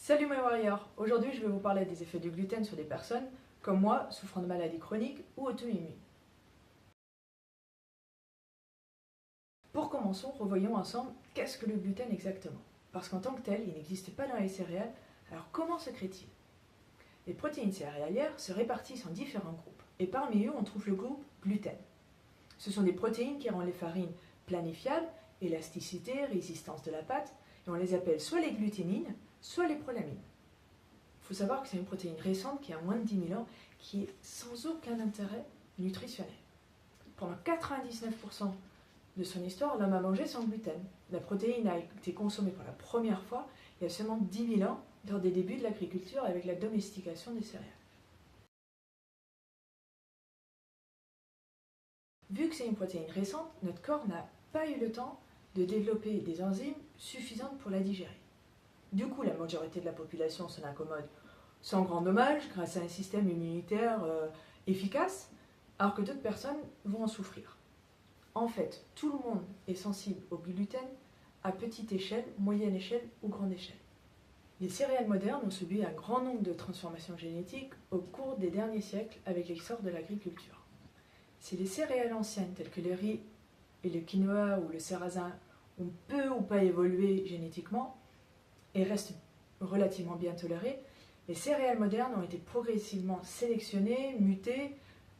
Salut mes warriors! Aujourd'hui je vais vous parler des effets du gluten sur des personnes comme moi souffrant de maladies chroniques ou auto-immunes. Pour commencer, revoyons ensemble qu'est-ce que le gluten exactement. Parce qu'en tant que tel, il n'existe pas dans les céréales, alors comment se crée-t-il? Les protéines céréalières se répartissent en différents groupes, et parmi eux on trouve le groupe gluten. Ce sont des protéines qui rendent les farines planifiables, élasticité, résistance de la pâte, et on les appelle soit les gluténines, soit les prolamines. Il faut savoir que c'est une protéine récente qui a moins de 10 000 ans, qui est sans aucun intérêt nutritionnel. Pendant 99% de son histoire, l'homme a mangé sans gluten. La protéine a été consommée pour la première fois il y a seulement 10 000 ans, lors des débuts de l'agriculture avec la domestication des céréales. Vu que c'est une protéine récente, notre corps n'a pas eu le temps de développer des enzymes suffisantes pour la digérer. Du coup, la majorité de la population s'en accommode sans grand dommage, grâce à un système immunitaire efficace, alors que d'autres personnes vont en souffrir. En fait, tout le monde est sensible au gluten à petite échelle, moyenne échelle ou grande échelle. Les céréales modernes ont subi un grand nombre de transformations génétiques au cours des derniers siècles avec l'essor de l'agriculture. Si les céréales anciennes telles que le riz et le quinoa ou le sarrasin ont peu ou pas évolué génétiquement et restent relativement bien tolérées, les céréales modernes ont été progressivement sélectionnées, mutées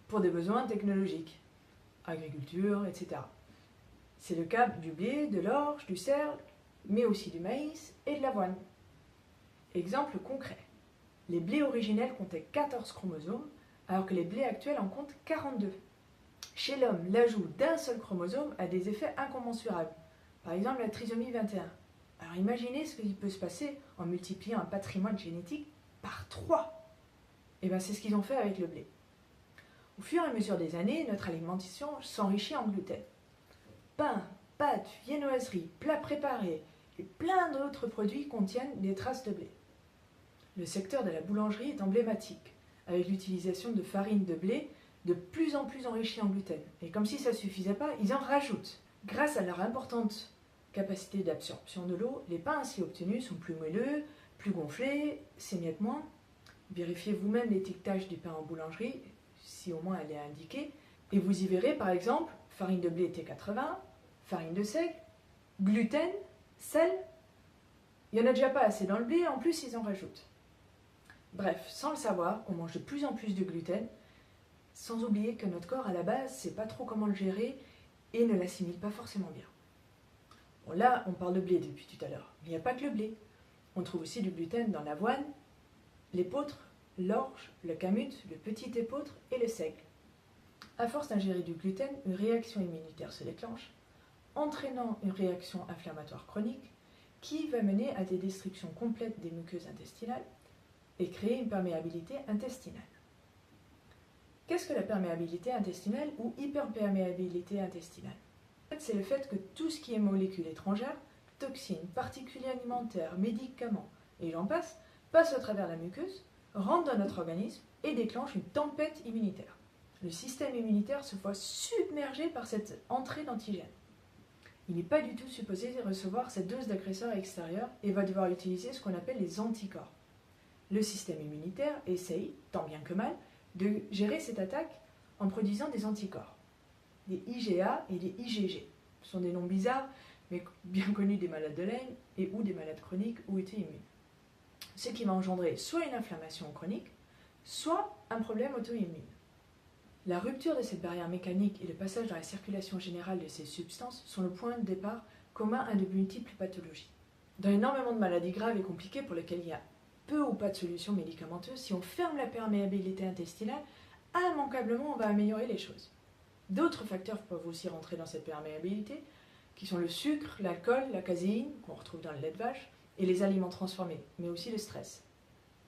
pour des besoins technologiques, agriculture, etc. C'est le cas du blé, de l'orge, du seigle, mais aussi du maïs et de l'avoine. Exemple concret, les blés originels comptaient 14 chromosomes, alors que les blés actuels en comptent 42. Chez l'homme, l'ajout d'un seul chromosome a des effets incommensurables, par exemple la trisomie 21. Alors imaginez ce qui peut se passer en multipliant un patrimoine génétique par 3. Et bien c'est ce qu'ils ont fait avec le blé. Au fur et à mesure des années, notre alimentation s'enrichit en gluten. Pain, pâtes, viennoiseries, plats préparés et plein d'autres produits contiennent des traces de blé. Le secteur de la boulangerie est emblématique, avec l'utilisation de farine de blé de plus en plus enrichie en gluten. Et comme si ça ne suffisait pas, ils en rajoutent. Grâce à leur importante capacité d'absorption de l'eau, les pains ainsi obtenus sont plus moelleux, plus gonflés, s'émiettent moins. Vérifiez vous-même l'étiquetage du pain en boulangerie, si au moins elle est indiquée, et vous y verrez par exemple farine de blé T80, farine de seigle, gluten, sel. Il n'y en a déjà pas assez dans le blé, en plus ils en rajoutent. Bref, sans le savoir, on mange de plus en plus de gluten, sans oublier que notre corps à la base ne sait pas trop comment le gérer et ne l'assimile pas forcément bien. Bon, là, on parle de blé depuis tout à l'heure, mais il n'y a pas que le blé. On trouve aussi du gluten dans l'avoine, l'épeautre, l'orge, le kamut, le petit épeautre et le seigle. À force d'ingérer du gluten, une réaction immunitaire se déclenche, entraînant une réaction inflammatoire chronique qui va mener à des destructions complètes des muqueuses intestinales et créer une perméabilité intestinale. Qu'est-ce que la perméabilité intestinale ou hyperperméabilité intestinale? En fait, c'est le fait que tout ce qui est molécules étrangères, toxines, particules alimentaires, médicaments et j'en passe au travers la muqueuse, rentre dans notre organisme et déclenche une tempête immunitaire. Le système immunitaire se voit submergé par cette entrée d'antigènes. Il n'est pas du tout supposé recevoir cette dose d'agresseur extérieur et va devoir utiliser ce qu'on appelle les anticorps. Le système immunitaire essaye, tant bien que mal, de gérer cette attaque en produisant des anticorps, des IgA et des IgG. Ce sont des noms bizarres, mais bien connus des malades de Lyme et ou des malades chroniques ou auto-immunes. Ce qui va engendrer soit une inflammation chronique, soit un problème auto-immune. La rupture de cette barrière mécanique et le passage dans la circulation générale de ces substances sont le point de départ commun à de multiples pathologies. Dans énormément de maladies graves et compliquées pour lesquelles il y a peu ou pas de solution médicamenteuse, si on ferme la perméabilité intestinale, immanquablement on va améliorer les choses. D'autres facteurs peuvent aussi rentrer dans cette perméabilité, qui sont le sucre, l'alcool, la caséine, qu'on retrouve dans le lait de vache, et les aliments transformés, mais aussi le stress.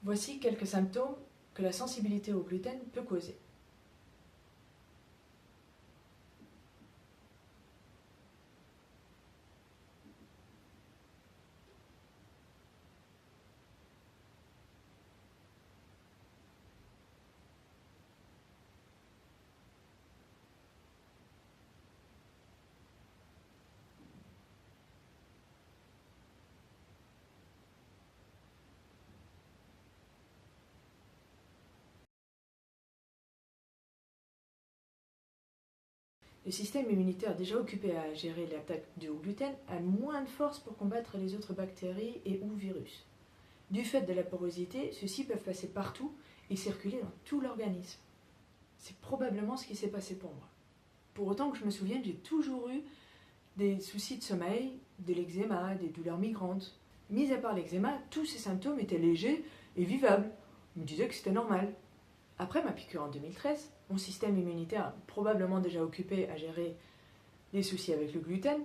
Voici quelques symptômes que la sensibilité au gluten peut causer. Le système immunitaire déjà occupé à gérer l'attaque due au gluten a moins de force pour combattre les autres bactéries et ou virus. Du fait de la porosité, ceux-ci peuvent passer partout et circuler dans tout l'organisme. C'est probablement ce qui s'est passé pour moi. Pour autant que je me souvienne, j'ai toujours eu des soucis de sommeil, de l'eczéma, des douleurs migrantes. Mis à part l'eczéma, tous ces symptômes étaient légers et vivables. Je me disais que c'était normal. Après ma piqûre en 2013, mon système immunitaire, probablement déjà occupé à gérer les soucis avec le gluten,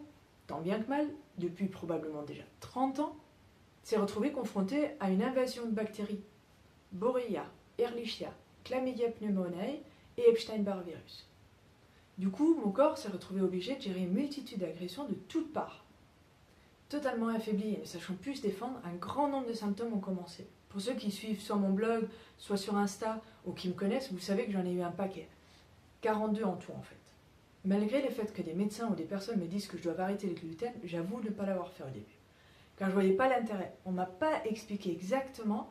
tant bien que mal, depuis probablement déjà 30 ans, s'est retrouvé confronté à une invasion de bactéries. Borrelia, Ehrlichia, Chlamydia pneumoniae et Epstein-Barr virus. Du coup, mon corps s'est retrouvé obligé de gérer une multitude d'agressions de toutes parts. Totalement affaibli et ne sachant plus se défendre, un grand nombre de symptômes ont commencé. Pour ceux qui suivent soit mon blog, soit sur Insta, ou qui me connaissent, vous savez que j'en ai eu un paquet. 42 en tout en fait. Malgré le fait que des médecins ou des personnes me disent que je dois arrêter le gluten, j'avoue ne pas l'avoir fait au début. Car je ne voyais pas l'intérêt. On ne m'a pas expliqué exactement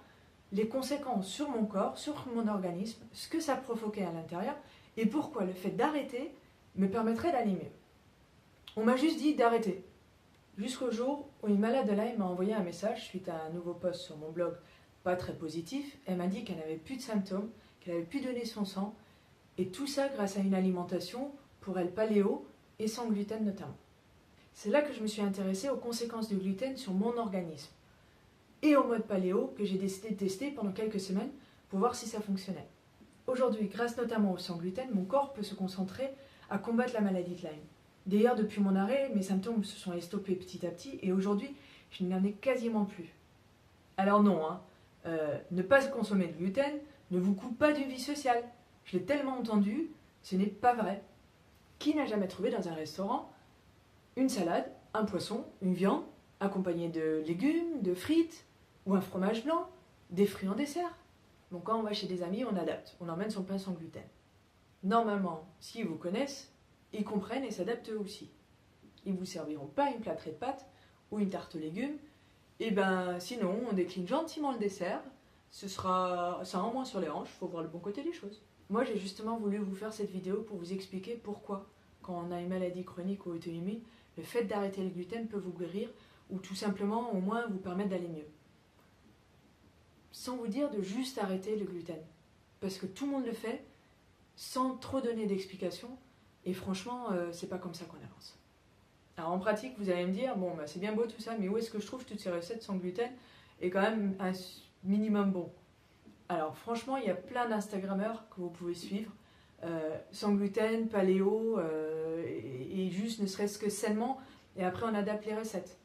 les conséquences sur mon corps, sur mon organisme, ce que ça provoquait à l'intérieur, et pourquoi le fait d'arrêter me permettrait d'aller mieux. On m'a juste dit d'arrêter. Jusqu'au jour où une malade de Lyme m'a envoyé un message suite à un nouveau post sur mon blog pas très positif. Elle m'a dit qu'elle n'avait plus de symptômes, qu'elle avait pu donner son sang, et tout ça grâce à une alimentation, pour elle paléo, et sans gluten notamment. C'est là que je me suis intéressée aux conséquences du gluten sur mon organisme, et au mode paléo que j'ai décidé de tester pendant quelques semaines pour voir si ça fonctionnait. Aujourd'hui, grâce notamment au sans gluten, mon corps peut se concentrer à combattre la maladie de Lyme. D'ailleurs, depuis mon arrêt, mes symptômes se sont estompés petit à petit, et aujourd'hui, je n'en ai quasiment plus. Alors non, ne pas consommer de gluten ne vous coupe pas d'une vie sociale. Je l'ai tellement entendu, ce n'est pas vrai. Qui n'a jamais trouvé dans un restaurant une salade, un poisson, une viande, accompagnée de légumes, de frites, ou un fromage blanc, des fruits en dessert? Bon, quand on va chez des amis, on adapte, on emmène son pain sans gluten. Normalement, s'ils vous connaissent, ils comprennent et s'adaptent eux aussi. Ils ne vous serviront pas une plâtrée de pâtes ou une tarte aux légumes. Et ben sinon, on décline gentiment le dessert. Ça en moins sur les hanches, il faut voir le bon côté des choses. Moi, j'ai justement voulu vous faire cette vidéo pour vous expliquer pourquoi, quand on a une maladie chronique ou auto-immune, le fait d'arrêter le gluten peut vous guérir ou tout simplement au moins vous permettre d'aller mieux. Sans vous dire de juste arrêter le gluten. Parce que tout le monde le fait sans trop donner d'explications. Et franchement, c'est pas comme ça qu'on avance. Alors en pratique, vous allez me dire, bon, c'est bien beau tout ça, mais où est-ce que je trouve toutes ces recettes sans gluten et quand même un minimum bon? Alors franchement, il y a plein d'Instagrammeurs que vous pouvez suivre, sans gluten, paléo, et juste ne serait-ce que sainement, et après on adapte les recettes.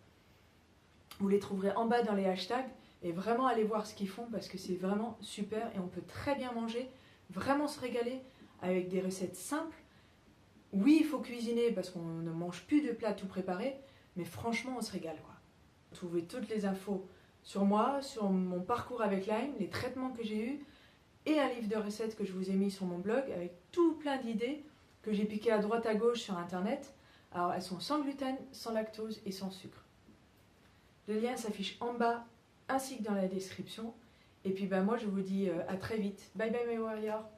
Vous les trouverez en bas dans les hashtags, et vraiment allez voir ce qu'ils font parce que c'est vraiment super, et on peut très bien manger, vraiment se régaler avec des recettes simples. Oui, il faut cuisiner parce qu'on ne mange plus de plats tout préparés, mais franchement, on se régale, quoi. Vous trouvez toutes les infos sur moi, sur mon parcours avec Lyme, les traitements que j'ai eus, et un livre de recettes que je vous ai mis sur mon blog avec tout plein d'idées que j'ai piquées à droite à gauche sur Internet. Alors, elles sont sans gluten, sans lactose et sans sucre. Le lien s'affiche en bas ainsi que dans la description. Et puis, moi, je vous dis à très vite. Bye bye mes warriors!